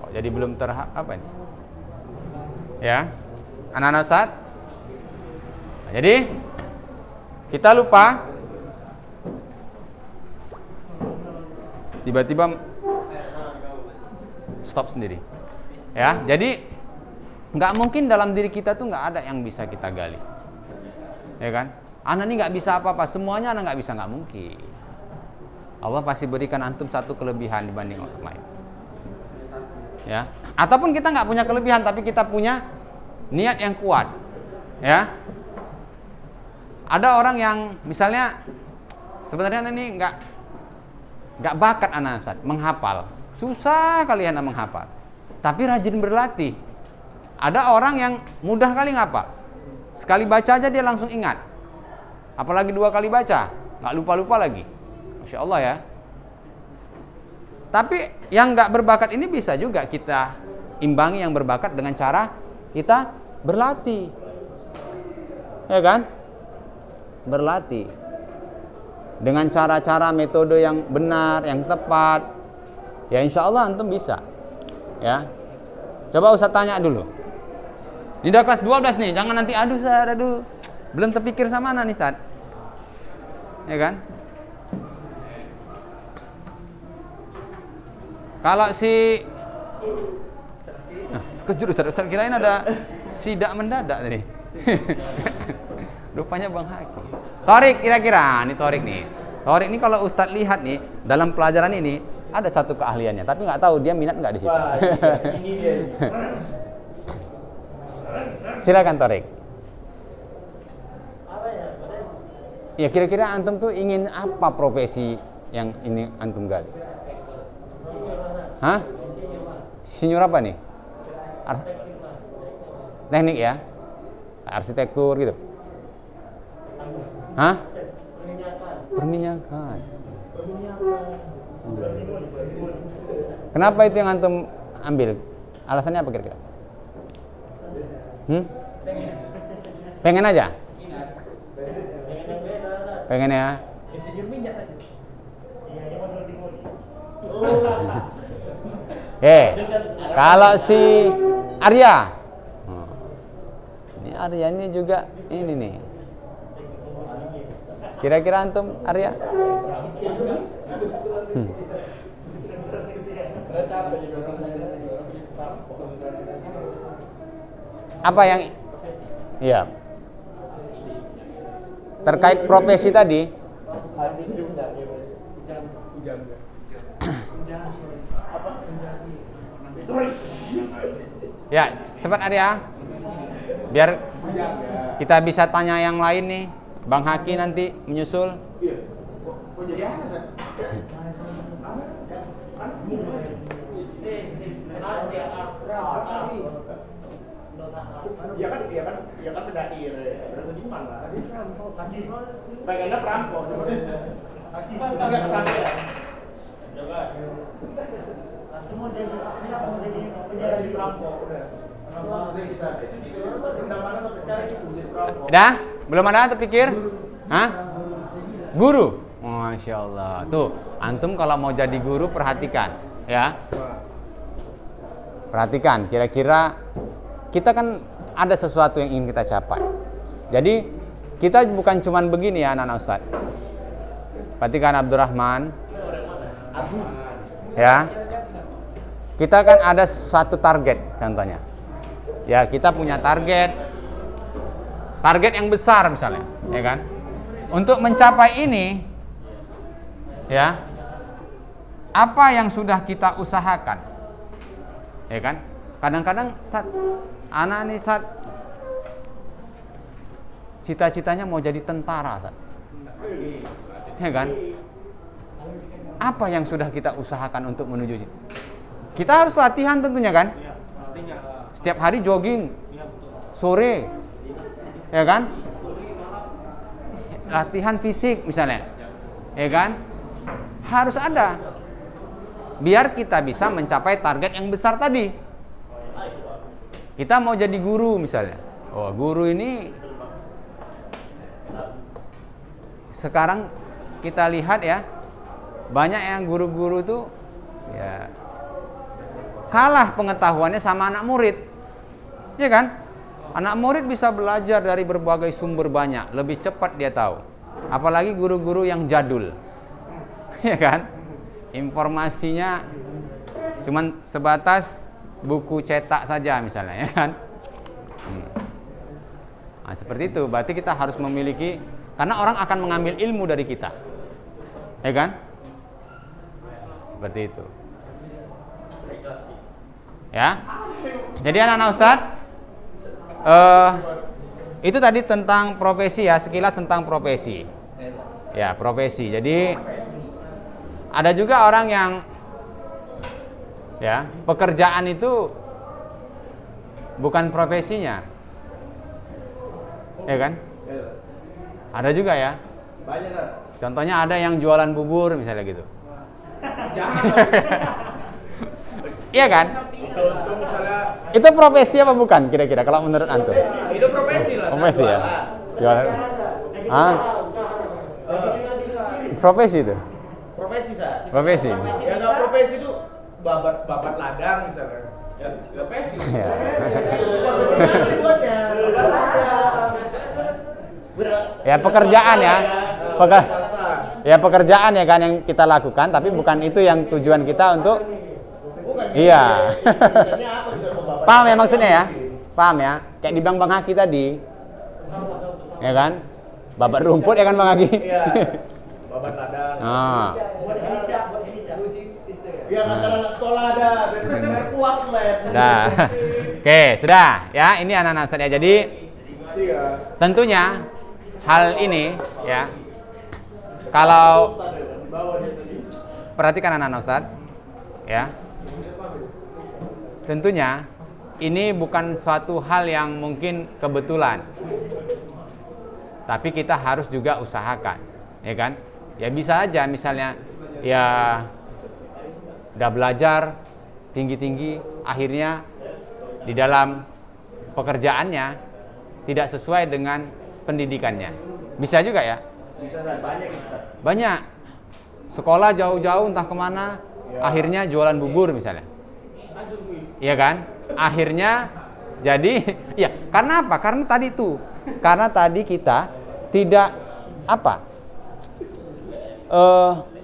Oh, jadi belum apa ini? Ya, anak-anak Ustaz. Nah, jadi kita lupa, tiba-tiba stop sendiri. Ya, jadi nggak mungkin dalam diri kita tuh nggak ada yang bisa kita gali, ya kan? Anak ini nggak bisa apa-apa, semuanya anak nggak bisa, nggak mungkin. Allah pasti berikan antum satu kelebihan dibanding orang lain. Ya, ataupun kita nggak punya kelebihan tapi kita punya niat yang kuat, ya. Ada orang yang misalnya sebenarnya ini nggak bakat anak Ustaz menghafal, susah kalian menghafal, tapi rajin berlatih. Ada orang yang mudah kali ngapal, sekali baca aja dia langsung ingat, apalagi 2 kali baca nggak lupa lagi, Masya Allah ya. Tapi yang nggak berbakat ini bisa juga kita imbangi yang berbakat dengan cara kita berlatih, ya kan? Berlatih dengan cara-cara metode yang benar, yang tepat, ya insya Allah antum bisa, ya. Coba Ustaz tanya dulu. Ini udah kelas 12 nih, jangan nanti aduh belum terpikir sama anak nih Ustaz, ya kan? Kalau si kejut Ustaz kirain ada sidak mendadak tadi. Rupanya Bang Haki. Torik kira-kira, ini Torik nih. Torik ini kalau Ustaz lihat nih dalam pelajaran ini ada satu keahliannya, tapi nggak tahu dia minat nggak di situ. Ini dia. Silakan Torik. Ya kira-kira antum tuh ingin apa profesi yang ini antum gali? Hah? Insinyur apa nih? Teknik ya? Arsitektur gitu? Hah? Perminyakan. Kenapa itu yang antum ambil? Alasannya apa kira-kira? Pengen aja? Pengen ya? Kalau si Arya, ini Arya ini juga ini nih. Kira-kira antum Arya? Apa yang? Iya. Terkait profesi tadi. Ya, cepat Arya. Biar kita bisa tanya yang lain nih. Bang Haki nanti menyusul. Dia kan pendair, bersediman lah. Pengennya perampok. Enggak kesana ya. Mau jadi perampok udah. Udah? Belum ada terpikir? Hah? Guru? Masya Allah. Tuh, antum kalau mau jadi guru perhatikan, ya. Perhatikan, kira-kira kita kan ada sesuatu yang ingin kita capai. Jadi kita bukan cuman begini ya anak-anak Ustaz. Perhatikan Abdurrahman. Ya. Kita kan ada suatu target contohnya. Ya, kita punya target yang besar misalnya, ya kan? Untuk mencapai ini, ya, apa yang sudah kita usahakan, ya kan? Kadang-kadang Ustaz, anak nih Ustaz, cita-citanya mau jadi tentara, Ustaz, ya kan? Apa yang sudah kita usahakan untuk menuju situ? Kita harus latihan tentunya kan? Setiap hari jogging, sore, ya kan? Latihan fisik misalnya, ya kan? Harus ada, biar kita bisa mencapai target yang besar tadi. Kita mau jadi guru misalnya, oh guru ini sekarang kita lihat ya, banyak yang guru-guru tuh Ya. Kalah pengetahuannya sama anak murid. Ya kan? Anak murid bisa belajar dari berbagai sumber banyak, lebih cepat dia tahu. Apalagi guru-guru yang jadul. Ya kan? Informasinya cuman sebatas buku cetak saja misalnya, ya kan? Nah, seperti itu. Berarti kita harus memiliki, karena orang akan mengambil ilmu dari kita. Ya kan? Seperti itu. Ya. Jadi anak-anak Ustadz, itu tadi tentang profesi ya, sekilas tentang profesi. Ya, profesi. Jadi ada juga orang yang ya, pekerjaan itu bukan profesinya. Ya kan? Ada juga ya. Banyak kan? Contohnya ada yang jualan bubur misalnya gitu. Jangan. Iya kan? Contoh misalnya Itu profesi apa bukan kira-kira kalau menurut antum? itu profesi lah. Profesi ya? Jualan. Ah? Profesi itu? Profesi Sat. Profesi. Ya nggak profesi itu babat ladang misalnya. Ya profesi. Ya. Ya pekerjaan ya. Ya pekerjaan ya kan yang kita lakukan, tapi bukan itu yang tujuan kita untuk. Iya. Paham ya maksudnya ya? Paham ya? Kayak di Bang Haki tadi. Ya kan? Babat rumput ya kan Bang Haki? Iya. Babat ladang. Ah. Buat hijab. Biar anak sekolah ada, biar puas lab. Dah. Oke, sudah ya. Ini anak-anak Ustadz ya. Jadi Iya. tentunya hal ini ya, kalau perhatikan anak-anak Ustadz ya, tentunya ini bukan suatu hal yang mungkin kebetulan, tapi kita harus juga usahakan, ya kan? Ya bisa aja misalnya ya udah belajar tinggi-tinggi, akhirnya di dalam pekerjaannya tidak sesuai dengan pendidikannya. Bisa juga ya? Bisa banyak bisa. Banyak. Sekolah jauh-jauh entah kemana, akhirnya jualan bubur misalnya. Iya kan? Akhirnya jadi, ya karena apa? Karena tadi itu. Karena tadi kita tidak apa?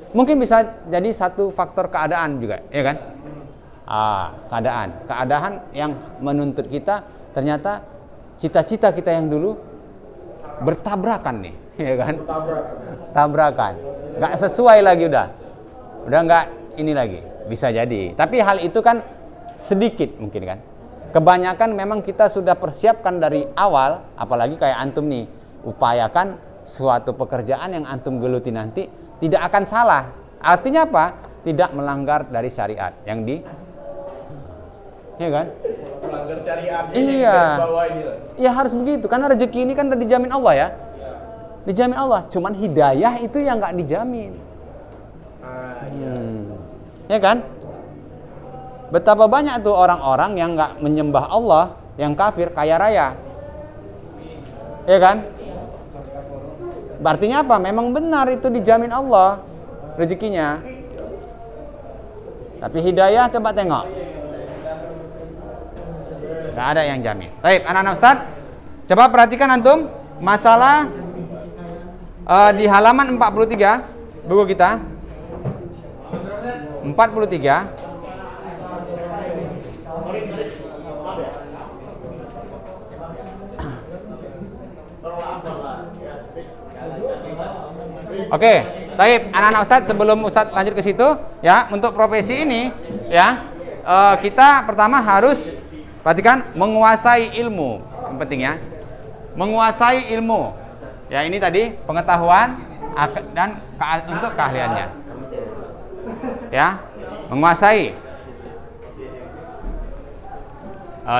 Mungkin bisa jadi satu faktor keadaan juga, ya kan? Keadaan yang menuntut kita ternyata cita-cita kita yang dulu bertabrakan nih, ya kan? Tabrakan. Nggak sesuai lagi udah nggak ini lagi, bisa jadi. Tapi hal itu kan sedikit mungkin kan. Kebanyakan memang kita sudah persiapkan dari awal, apalagi kayak antum nih, upayakan suatu pekerjaan yang antum geluti nanti tidak akan salah. Artinya apa? Tidak melanggar dari syariat yang ya kan? Melanggar syariat. Iya. Ya harus begitu, karena rezeki ini kan udah dijamin Allah ya. Dijamin Allah, cuman hidayah itu yang nggak dijamin. Ya kan? Betapa banyak tuh orang-orang yang nggak menyembah Allah, yang kafir, kaya raya. Ya kan? Artinya apa? Memang benar itu dijamin Allah rezekinya. Tapi hidayah coba tengok. Gak ada yang jamin. Baik, anak-anak Ustadz, coba perhatikan antum masalah di halaman 43 buku kita. 43. Oke, baik anak-anak Ustadz, sebelum Ustadz lanjut ke situ ya, untuk profesi ini ya, kita pertama harus perhatikan menguasai ilmu, yang penting ya, menguasai ilmu. Ya ini tadi pengetahuan dan untuk keahliannya. Ya, menguasai.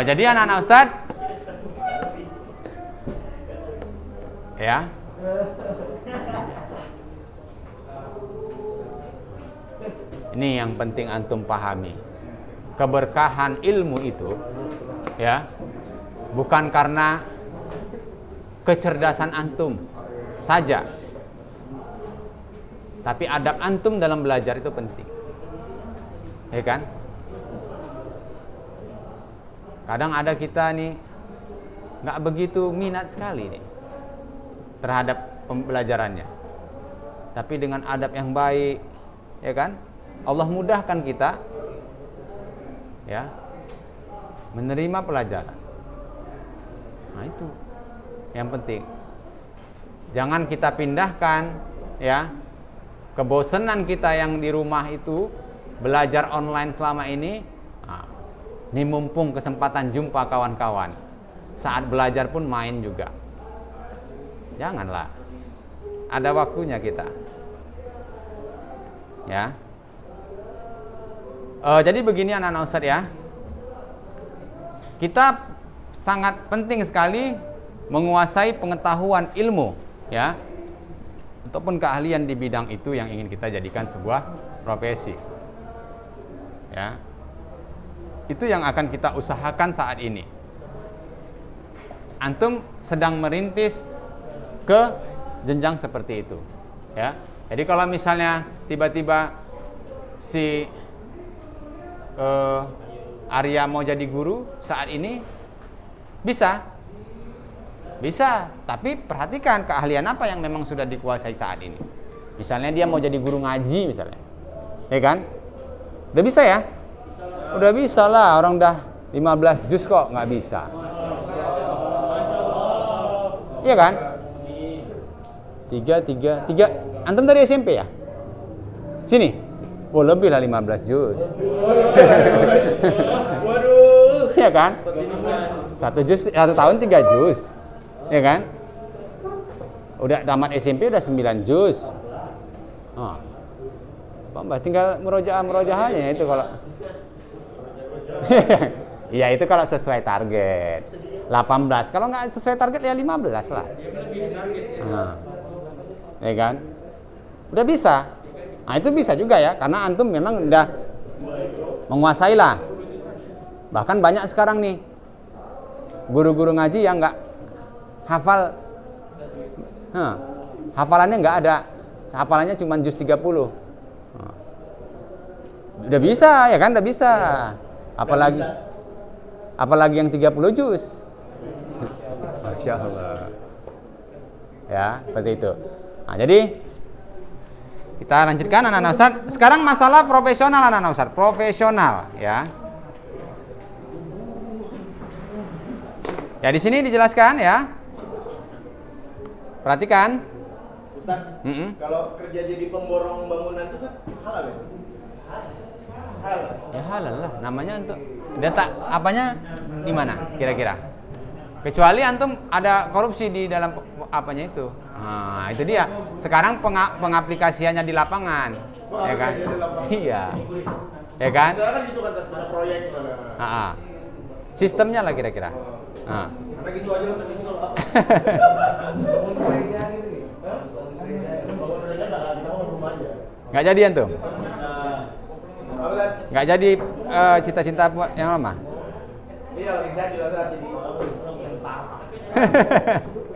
Jadi anak-anak Ustadz, ya. Ini yang penting antum pahami. Keberkahan ilmu itu ya bukan karena kecerdasan antum saja, tapi adab antum dalam belajar itu penting. ya kan? Kadang ada kita nih nggak begitu minat sekali nih terhadap pembelajarannya, tapi dengan adab yang baik, ya kan, Allah mudahkan kita, ya, menerima pelajaran. Nah itu yang penting. Jangan kita pindahkan, ya, kebosanan kita yang di rumah itu belajar online selama ini. Nah, ini mumpung kesempatan jumpa kawan-kawan, saat belajar pun main juga. Janganlah, ada waktunya kita, ya. Jadi begini anak-anak Ustadz, ya, kita sangat penting sekali menguasai pengetahuan ilmu, ya, ataupun keahlian di bidang itu yang ingin kita jadikan sebuah profesi, ya. Itu yang akan kita usahakan saat ini. Antum sedang merintis ke jenjang seperti itu, ya. Jadi kalau misalnya tiba-tiba si Arya mau jadi guru saat ini, bisa, tapi perhatikan keahlian apa yang memang sudah dikuasai saat ini. Misalnya dia mau jadi guru ngaji misalnya, ya kan? Udah bisa ya? Udah bisa lah, orang udah 15 juz kok nggak bisa. Iya kan? 3. Antum dari SMP ya? Sini. Oh, lebih lah 15 juz. Waduh. Iya kan? 1 juz, 1 tahun 3 juz. Iya kan? Udah tamat SMP udah 9 juz. Oh. Pak, tinggal murojaahnya itu kalau. Iya, itu kalau sesuai target. 18. Kalau nggak sesuai target ya 15 lah. Nah. Ya kan? Udah bisa. Nah, itu bisa juga ya, karena antum memang udah menguasai lah. Bahkan banyak sekarang nih guru-guru ngaji yang nggak hafal, hafalannya nggak ada, hafalannya cuma juz 30. Udah bisa ya kan, udah bisa. Apalagi yang 30 juz. Masya Allah. Ya, seperti itu. Nah, jadi kita lanjutkan anak-anak Ustadz. Sekarang masalah profesional anak-anak Ustadz. Profesional, ya. Ya, di sini dijelaskan ya. Perhatikan. Ustaz, kalau kerja jadi pemborong bangunan itu halal ya? Halal. Ya halal lah. Namanya untuk data apanya di mana kira-kira? Kecuali antum ada korupsi di dalam apanya itu. Nah, itu dia. Sekarang pengaplikasiannya di lapangan, ya kan? Iya. Ya kan? Sekarang kan gitu kan, ada proyek ada. Sistemnya lah kira-kira. Karena gitu aja loh gitu kalau apa? Bangun gereja gitu. Hah? Bangun gereja enggak, kita mau rumah aja. Enggak jadi antum? Apa kan? Enggak jadi cita-cita yang lama? Iya, yang jadi lah jadi.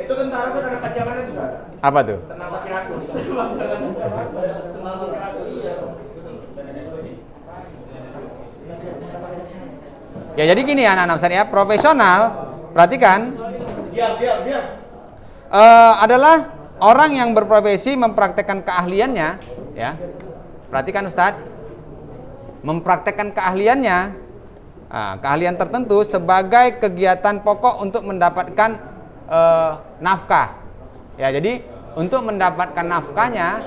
Itu tentara kan ada panjangannya tuh, Ustaz. Apa tuh? Tenang tapi ragu. Tenang tapi ragu. Iya. Ya jadi gini anak-anak Ustaz ya, profesional, perhatikan. Diam. Adalah orang yang berprofesi mempraktekkan keahliannya, ya. Perhatikan Ustaz. Mempraktekkan keahliannya, keahlian tertentu sebagai kegiatan pokok untuk mendapatkan nafkah. Ya, jadi untuk mendapatkan nafkahnya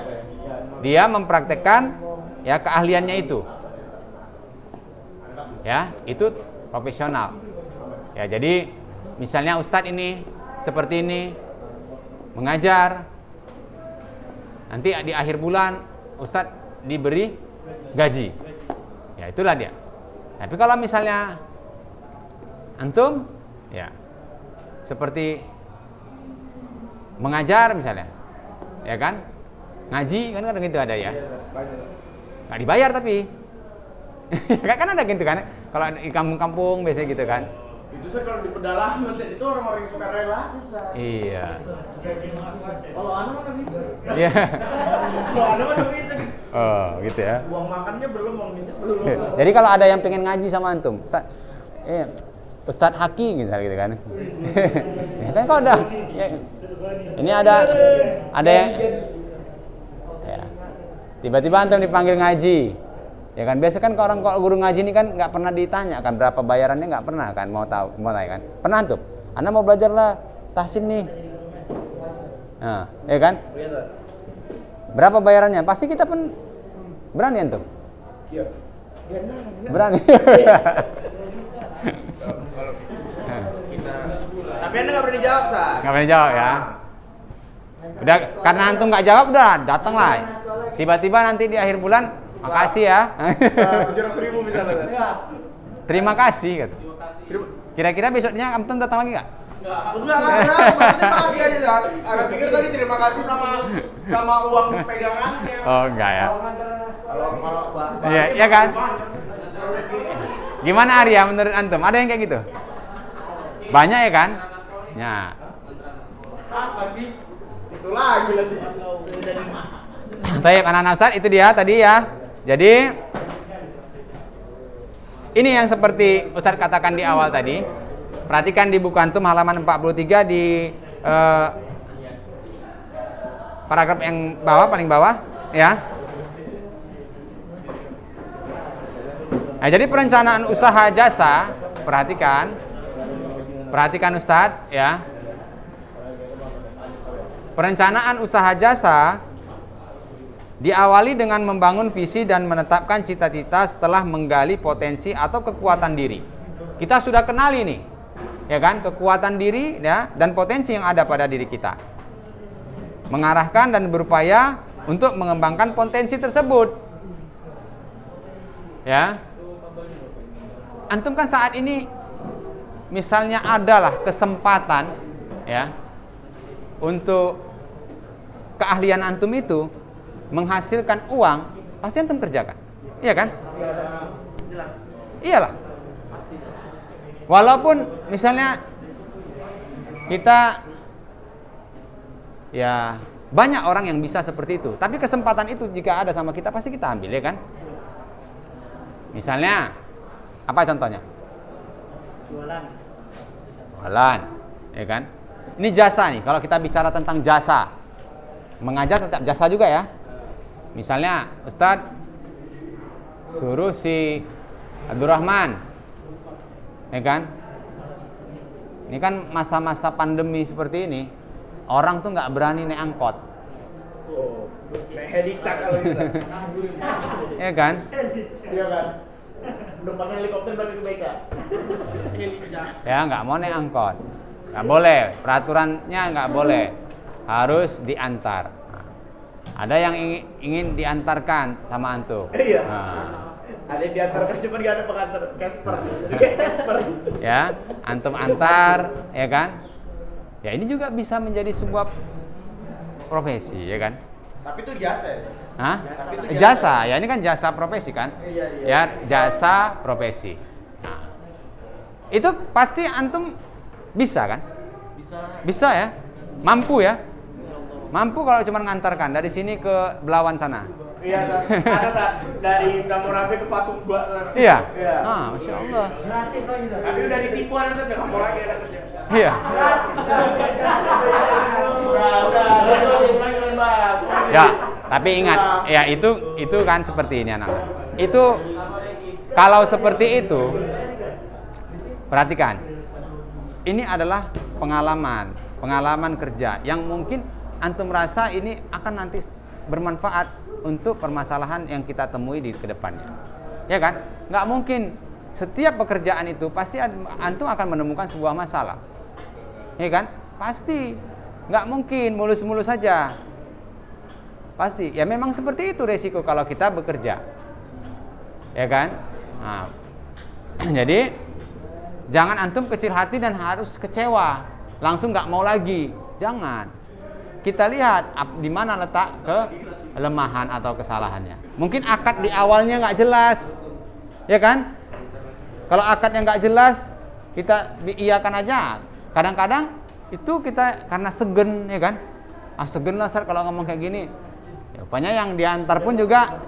dia mempraktekkan ya keahliannya itu. Ya, itu profesional. Ya, jadi misalnya Ustadz ini seperti ini mengajar, nanti di akhir bulan Ustadz diberi gaji. Ya, itulah dia. Tapi kalau misalnya antum ya seperti mengajar misalnya, ya kan, ngaji kan kadang gitu ada ya, nggak dibayar tapi, kan ada gitu kan, kalau di kampung-kampung biasanya gitu kan, Itu Ustaz kalau di pedalaman itu orang-orang yang suka rela aja Ustaz. Iya. Kalau anak mah nggak bisa. Iya. Kalau anak mah nggak bisa. Oh, gitu ya. Uang makannya belum, uang minyak belum. Jadi kalau ada yang pengen ngaji sama antum, Ustadz Haki misalnya gitu kan. Ya kan kau udah. Ya, ini ada yang ya. Tiba-tiba antum dipanggil ngaji. Ya kan biasa kan kalau guru ngaji ini kan nggak pernah ditanya kan berapa bayarannya, nggak pernah kan, mau tahu kan. Pernah antum? Anda mau belajar lah tahsim nih. Nah, ya kan? Berapa bayarannya? Pasti kita pun berani antum. Iya. Berani. Kalau kita, tapi Anda nggak berani jawab, Sa. Nggak berani jawab ya. Udah karena antum nggak jawab udah datang lah. Tiba-tiba nanti di akhir bulan, makasih ya. 700.000 misalnya. Terima kasih gitu. Kira-kira besoknya antum datang lagi nggak? Enggak lah, terima kasih aja, Sa. Ada pikir tadi terima kasih sama uang pegangannya. Oh enggak ya. Kalau Iya kan? Gimana Arya menurut antum? Ada yang kayak gitu? Banyak ya kan? Ya. apa sih? Itu lagi. Baik, anak-anak Ustaz, itu dia tadi ya. Jadi ini yang seperti Ustaz katakan di awal tadi. Perhatikan di buku antum halaman 43 di paragraf yang bawah, paling bawah ya. Nah, jadi perencanaan usaha jasa, perhatikan Ustaz ya. Perencanaan usaha jasa diawali dengan membangun visi dan menetapkan cita-cita setelah menggali potensi atau kekuatan diri. Kita sudah kenali nih, ya kan, kekuatan diri ya dan potensi yang ada pada diri kita. Mengarahkan dan berupaya untuk mengembangkan potensi tersebut. Ya. Antum kan saat ini misalnya adalah kesempatan ya untuk keahlian antum itu menghasilkan uang, pasti antum kerjakan. Iya kan? Iyalah. Walaupun misalnya kita ya banyak orang yang bisa seperti itu, tapi kesempatan itu jika ada sama kita pasti kita ambil, ya kan? Misalnya apa contohnya? Jualan, ya kan? Ini jasa nih. Kalau kita bicara tentang jasa, mengajar tetap jasa juga ya. Misalnya Ustadz suruh si Abdurrahman, ya kan? Ini kan masa-masa pandemi seperti ini, orang tuh nggak berani naik angkot. Oh, naik helicak kalau gitu. Ya kan? Iya kan? Numpang helikopter balik ke BK. Ya nggak mau naik angkot, nggak boleh, peraturannya nggak boleh, harus diantar. Nah, ada yang ingin diantarkan sama antum. Iya. Nah, Ada yang diantarkan cuma nggak ada pengantar Casper. ya, antum antar, ya kan? Ya ini juga bisa menjadi sebuah profesi, ya kan? Tapi itu jasa ya? Hah? Tapi itu Jasa, ya ini kan jasa profesi kan? Iya. Ya, jasa profesi. Nah, itu pasti antum bisa kan? Bisa ya? Mampu ya? Mampu kalau cuma ngantarkan dari sini ke Belawan sana. Iya, ada Sa, dari Damurabe ke Patung Bua sana. Iya? Iya. Ah, Masya Allah. Tapi udah ditipu ada Sa, udah mau lagi ada kerja. Iya. Udah lagi Mbak. Ya, tapi ingat, ya itu kan seperti ini anak-anak. Itu kalau seperti itu, perhatikan. Ini adalah pengalaman kerja yang mungkin antum rasa ini akan nanti bermanfaat untuk permasalahan yang kita temui di kedepannya. Ya kan? Nggak mungkin setiap pekerjaan itu pasti antum akan menemukan sebuah masalah. Ya kan? Pasti. Nggak mungkin mulus-mulus saja. Pasti. Ya memang seperti itu resiko kalau kita bekerja. Ya kan? Nah, jadi jangan antum kecil hati dan harus kecewa. Langsung nggak mau lagi. Jangan. Kita lihat di mana letak kelemahan atau kesalahannya. Mungkin akad di awalnya nggak jelas. Ya kan? Kalau akadnya nggak jelas, kita iyakan aja. Kadang-kadang itu kita karena segen, ya kan? Segen lah Ustaz kalau ngomong kayak gini. Ya, rupanya yang diantar pun juga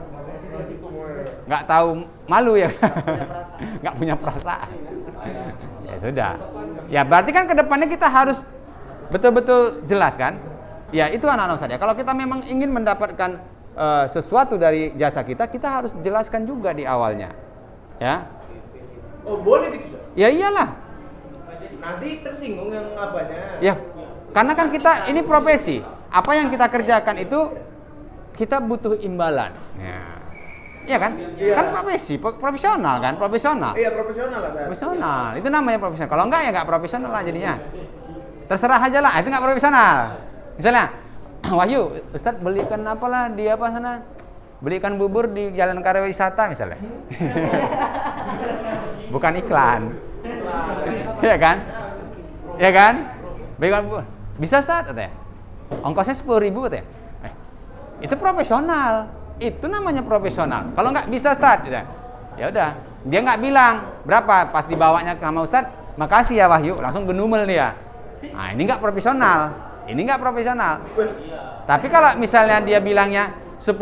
nggak tahu malu ya, nggak punya perasaan. Ya sudah. Ya berarti kan kedepannya kita harus betul-betul jelas kan? Ya itu anak-anak Ustaz ya. Kalau kita memang ingin mendapatkan sesuatu dari jasa kita, kita harus jelaskan juga di awalnya. Ya. Oh boleh gitu Ustaz? Ya iyalah. Nanti tersinggung yang apanya? Ya. Karena kan kita ini profesi. Apa yang kita kerjakan itu kita butuh imbalan. Ya. Iya kan? Iya. Kan profesi, profesional kan? Profesional. Iya profesional lah Ustaz. Profesional. Itu namanya profesional. Kalau enggak ya enggak profesional lah jadinya. Terserah aja lah, itu enggak profesional. Misalnya, Wahyu, Ustadz belikan apalah di apa sana? Belikan bubur di Jalan Karya Wisata misalnya. Bukan iklan. Iya kan? Iya kan? Belikan bubur. Bisa Ustadz katanya. Ongkosnya 10.000 katanya. Itu profesional. Itu namanya profesional. Kalau nggak bisa Ustadz, ya udah. Dia nggak bilang berapa, pas dibawanya sama Ustadz, makasih ya Wahyu, langsung genumel dia. Nah ini nggak profesional. Ini nggak profesional. Tapi kalau misalnya dia bilangnya 10.000,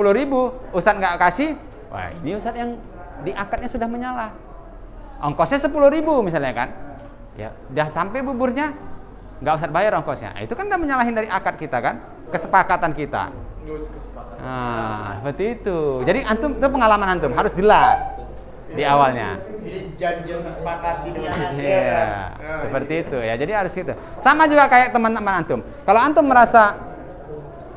Ustadz nggak kasih, wah ini Ustadz yang di akadnya sudah menyala. Ongkosnya 10.000 misalnya kan, ya udah sampai buburnya, nggak Ustadz bayar ongkosnya. Nah, itu kan udah menyalahin dari akad kita kan, kesepakatan kita. Nah, seperti itu. Jadi antum itu pengalaman antum harus jelas di awalnya. Ini janji yang disepakati dengan Iya, seperti itu ya. Jadi harus gitu. Sama juga kayak teman-teman antum. Kalau antum merasa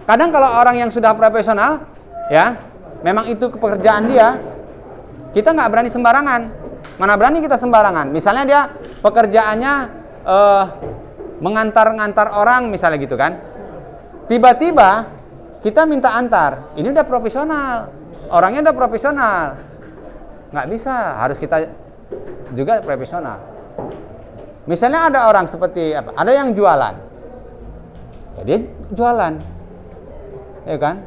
kadang kalau orang yang sudah profesional, ya, memang itu pekerjaan dia, kita nggak berani sembarangan. Mana berani kita sembarangan. Misalnya dia pekerjaannya mengantar-ngantar orang, misalnya gitu kan. Tiba-tiba kita minta antar, ini udah profesional, orangnya udah profesional, nggak bisa, harus kita juga profesional. Misalnya ada orang seperti apa? Ada yang jualan, ya dia jualan, ya kan?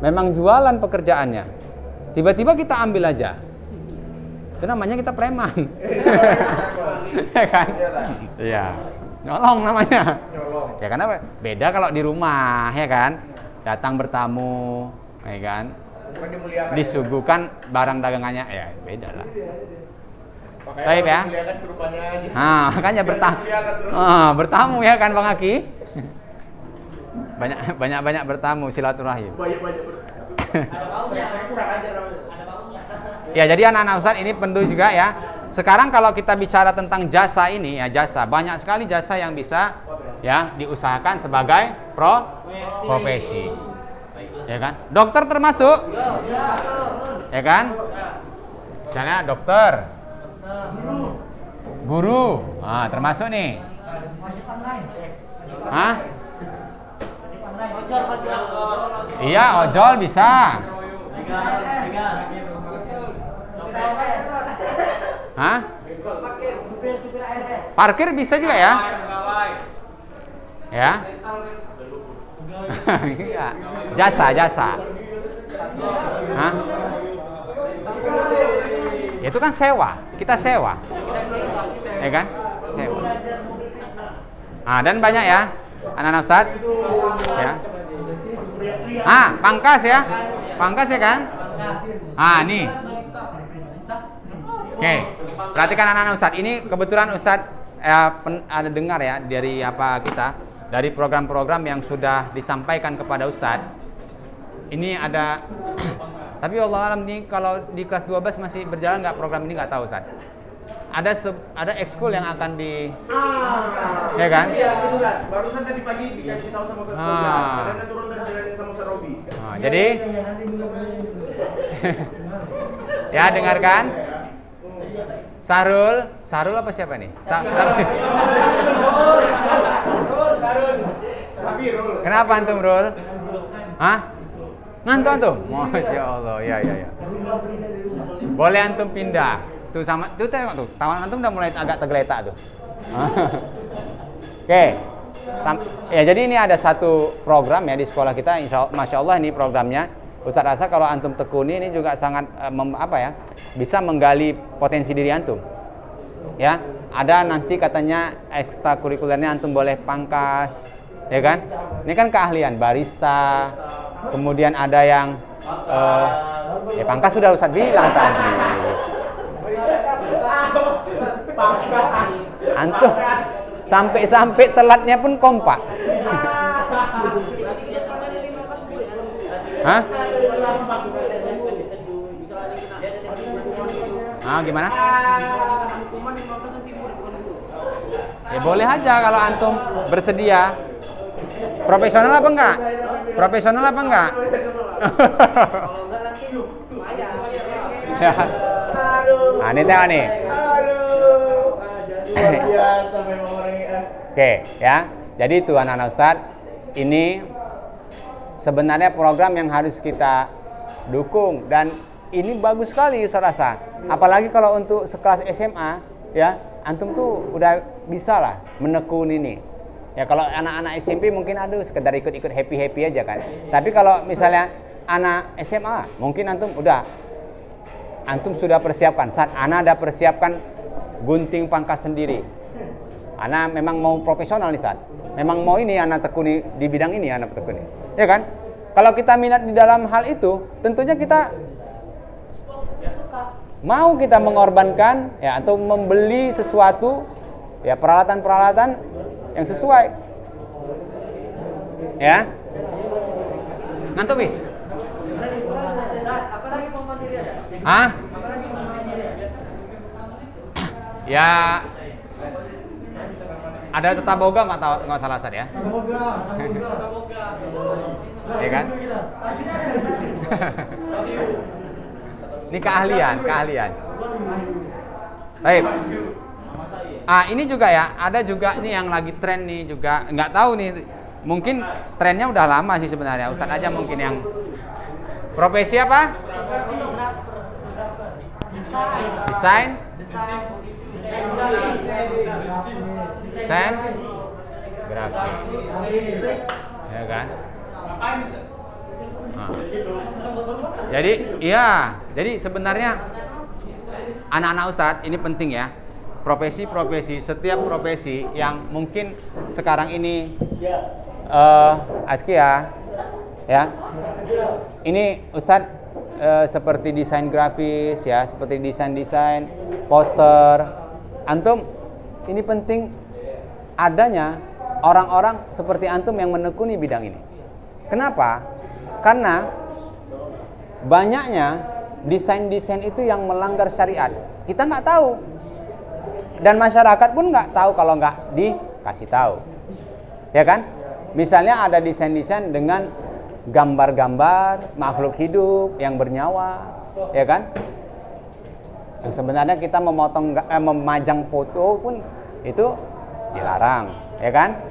Memang jualan pekerjaannya. Tiba-tiba kita ambil aja, itu namanya kita preman, ya kan? Iya, nyolong namanya. Ya karena beda kalau di rumah, ya kan? Datang bertamu, ya kan? Disuguhkan barang dagangannya, ya beda lah. Baik ya. Nah, makanya bertamu ya kan Bang Aki? Banyak bertamu silaturahim. Ya, jadi anak-anak Ustadz ini penting juga ya. Sekarang kalau kita bicara tentang jasa ini ya, jasa banyak sekali jasa yang bisa ya diusahakan sebagai profesi. Ya kan? Dokter termasuk? Ya kan? Misalnya dokter, guru, termasuk nih. Hah? Iya, ojol bisa. Hah? Parkir bisa juga ya? Ya? Jasa. Hah? Itu kan sewa, kita sewa. Ya kan? Sewa. Dan banyak ya, anak-anak Ustadz. Ya. Pangkas ya. Pangkas ya kan? Nih. Oke. Perhatikan anak-anak Ustadz. Ini kebetulan Ustadz ada dengar ya dari apa kita, dari program-program yang sudah disampaikan kepada Ustadz. Ini ada tapi Allah alam nih kalau di kelas 12 masih berjalan nggak program ini, nggak tahu Ustadz. Ada ekskul yang akan di ya kan? Iya itu kan. Barusan tadi pagi dikasih tahu sama Ustaz Bojan. Kadang turun dari jalan sama Ustaz Robi. Jadi ya dengarkan. Sarul apa siapa nih? Sabirul. Kenapa antum, Rul? Hah? Ngantuk antum? Masya Allah, ya. Boleh antum pindah. Tuh sama, tuh tengok tuh, tangan antum udah mulai agak tergeletak tuh. Oke. Ya jadi ini ada satu program ya di sekolah kita, Masya Allah ini programnya. Ustaz rasa kalau antum tekuni ini juga sangat bisa menggali potensi diri antum. Ya, ada nanti katanya ekstrakurikulernya antum boleh pangkas, ya kan? Ini kan keahlian barista. Kemudian ada yang ya pangkas sudah Ustaz bilang tadi. Antum sampai telatnya pun kompak. Hah? Ah, gimana? Ya boleh aja kalau antum bersedia. Profesional apa enggak? Profesional apa enggak? Ya. Nah, ini tengok nih. Biasa memang orangnya. Oke, ya. Jadi itu anak-anak Ustadz, ini sebenarnya program yang harus kita dukung dan ini bagus sekali saya rasa. Apalagi kalau untuk sekelas SMA, ya, antum tuh udah bisa lah menekuni ini. Ya kalau anak-anak SMP mungkin aduh sekedar ikut-ikut happy-happy aja kan. Tapi kalau misalnya anak SMA, mungkin antum sudah persiapkan. Saat Ana ada persiapkan gunting pangkas sendiri. Ana memang mau profesional nih saat. Memang mau ini Ana tekuni di bidang ini Ana tekuni. Ya kan? Kalau kita minat di dalam hal itu, tentunya kita mau kita mengorbankan ya atau membeli sesuatu ya peralatan-peralatan yang sesuai. Ya. Ngantuk bis? Hah? Ya ada tata boga nggak salah Sad ya? Ya kan? Ini keahlian. Baik. Ini juga ya, ada juga nih yang lagi tren nih juga, nggak tahu nih, mungkin trennya udah lama sih sebenarnya. Ustadz aja mungkin yang profesi apa? Desain. Grafik. Ya kan? Nah. Jadi sebenarnya anak-anak Ustadz ini penting ya. Profesi-profesi, setiap profesi yang mungkin sekarang ini Askia ya. Ini Ustadz seperti desain grafis ya, seperti desain poster. Antum ini penting adanya orang-orang seperti antum yang menekuni bidang ini. Kenapa? Karena banyaknya desain-desain itu yang melanggar syariat. Kita nggak tahu. Dan masyarakat pun nggak tahu kalau nggak dikasih tahu. Ya kan? Misalnya ada desain-desain dengan gambar-gambar makhluk hidup yang bernyawa. Ya kan? Yang sebenarnya kita memajang foto pun itu dilarang. Ya kan?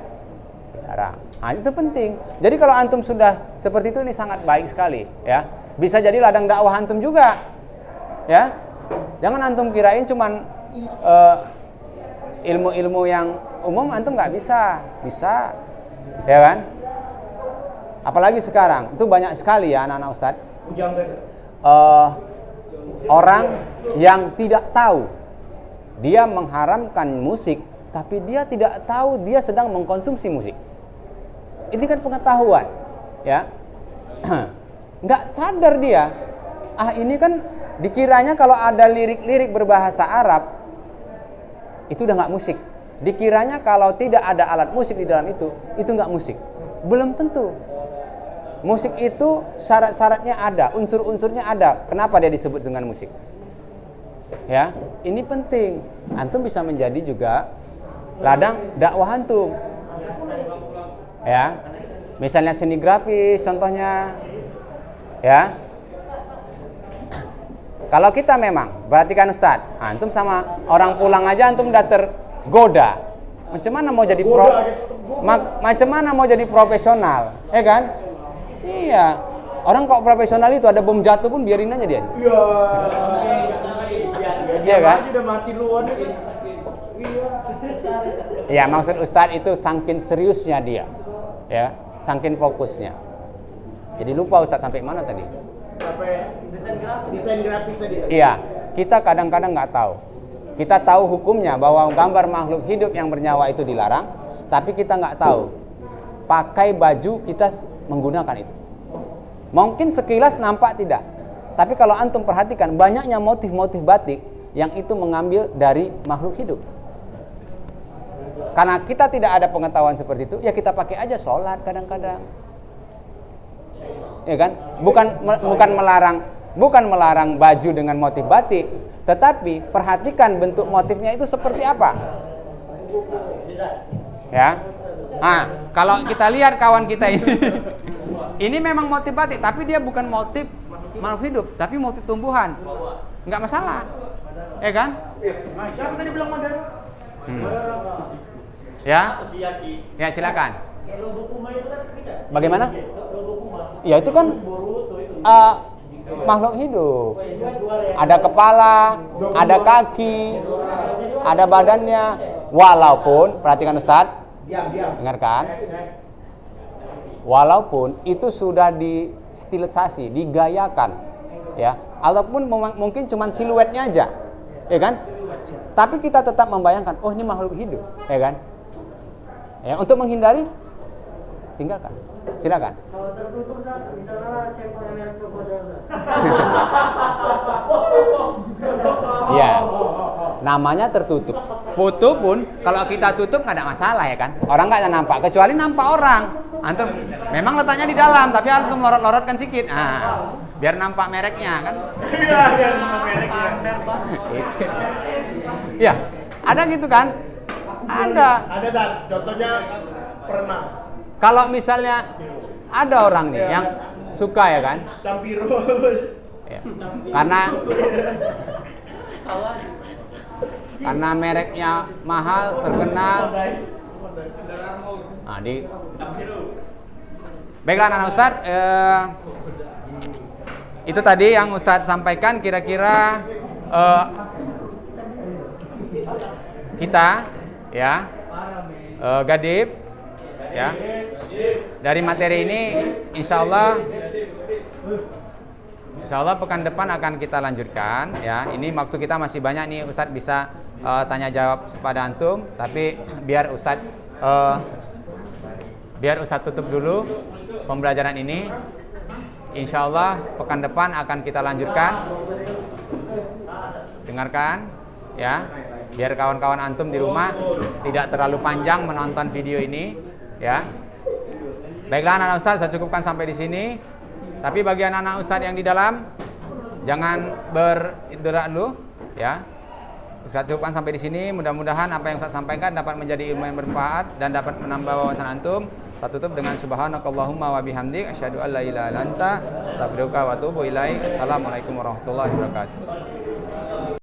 Dilarang. Nah, itu penting. Jadi kalau antum sudah seperti itu ini sangat baik sekali, ya. Bisa jadi ladang dakwah antum juga. Ya. Jangan antum kirain cuman ilmu-ilmu yang umum antum nggak bisa. Bisa. Ya kan? Apalagi sekarang, itu banyak sekali ya anak-anak Ustadz. Orang yang tidak tahu dia mengharamkan musik, tapi dia tidak tahu dia sedang mengkonsumsi musik. Ini kan pengetahuan, ya. Nggak sadar dia. Ini kan dikiranya kalau ada lirik-lirik berbahasa Arab, itu udah nggak musik. Dikiranya kalau tidak ada alat musik di dalam itu nggak musik. Belum tentu. Musik itu syarat-syaratnya ada, unsur-unsurnya ada. Kenapa dia disebut dengan musik? Ya, ini penting. Antum bisa menjadi juga ladang dakwah antum. Ya, misalnya seni grafis contohnya, ya. Kalau kita memang, berarti kan Ustadz, antum sama orang pulang aja antum udah tergoda. Macam mana mau jadi macam mana mau jadi profesional, ya kan? Iya. Orang kok profesional itu ada bom jatuh pun biarin aja dia. Iya. Iya kan? Udah mati luan. Iya, maksud Ustadz itu saking seriusnya dia. Ya, saking fokusnya. Jadi lupa Ustadz sampai mana tadi? Sampai desain grafis tadi. Iya, kita kadang-kadang nggak tahu. Kita tahu hukumnya bahwa gambar makhluk hidup yang bernyawa itu dilarang, tapi kita nggak tahu pakai baju kita menggunakan itu. Mungkin sekilas nampak tidak, tapi kalau antum perhatikan banyaknya motif-motif batik yang itu mengambil dari makhluk hidup. Karena kita tidak ada pengetahuan seperti itu, ya kita pakai aja sholat kadang-kadang, ya kan? Bukan melarang baju dengan motif batik, tetapi perhatikan bentuk motifnya itu seperti apa. Ya, nah kalau kita lihat kawan kita ini memang motif batik, tapi dia bukan motif makhluk hidup, tapi motif tumbuhan, nggak masalah, ya kan? Siapa tadi bilang Madara? Ya, ya silakan. Bagaimana? Ya itu kan makhluk hidup. Ada kepala, ada kaki, ada badannya. Walaupun, perhatikan Ustaz, dengarkan. Walaupun itu sudah distilisasi, digayakan, ya. Ataupun mungkin cuma siluetnya aja, ya kan? Tapi kita tetap membayangkan, oh ini makhluk hidup, ya kan? Ya, untuk menghindari, tinggalkan. Silakan. Kalau tertutup misalnya siapa yang lihat proposal. Iya. Namanya tertutup. Foto pun kalau kita tutup nggak ada masalah, ya kan? Orang nggak nampak, kecuali nampak orang. Antum memang letaknya di dalam, tapi antum lorot-lorotkan sedikit. Nah, biar nampak mereknya, kan? Iya, biar nampak mereknya. Iya, ada gitu kan? Ada. Ada saat contohnya pernah Kalau misalnya ada orang nih yang suka, ya kan? Campiro. Ya. Karena mereknya mahal, terkenal. Nah, baiklah anak Ustadz, itu tadi yang Ustadz sampaikan. Kira-kira kita, ya, Gadib, ya, dari materi ini insya Allah pekan depan akan kita lanjutkan, ya. Ini waktu kita masih banyak nih, Ustadz bisa tanya jawab pada antum, tapi biar Ustadz tutup dulu pembelajaran ini. Insya Allah pekan depan akan kita lanjutkan. Dengarkan, ya, biar kawan-kawan antum di rumah tidak terlalu panjang menonton video ini, ya. Baiklah anak-anak Ustadz, saya cukupkan sampai di sini. Tapi bagi anak-anak Ustadz yang di dalam, jangan beristirahat dulu, ya. Ustadz cukupkan sampai di sini. Mudah-mudahan apa yang Ustadz sampaikan dapat menjadi ilmu yang bermanfaat dan dapat menambah wawasan antum. Kita tutup dengan subhanakallahumma wa bihamdik asyhadu an la ilaha illa anta astaghfiruka wa atubu ilaik. Assalamualaikum warahmatullahi wabarakatuh.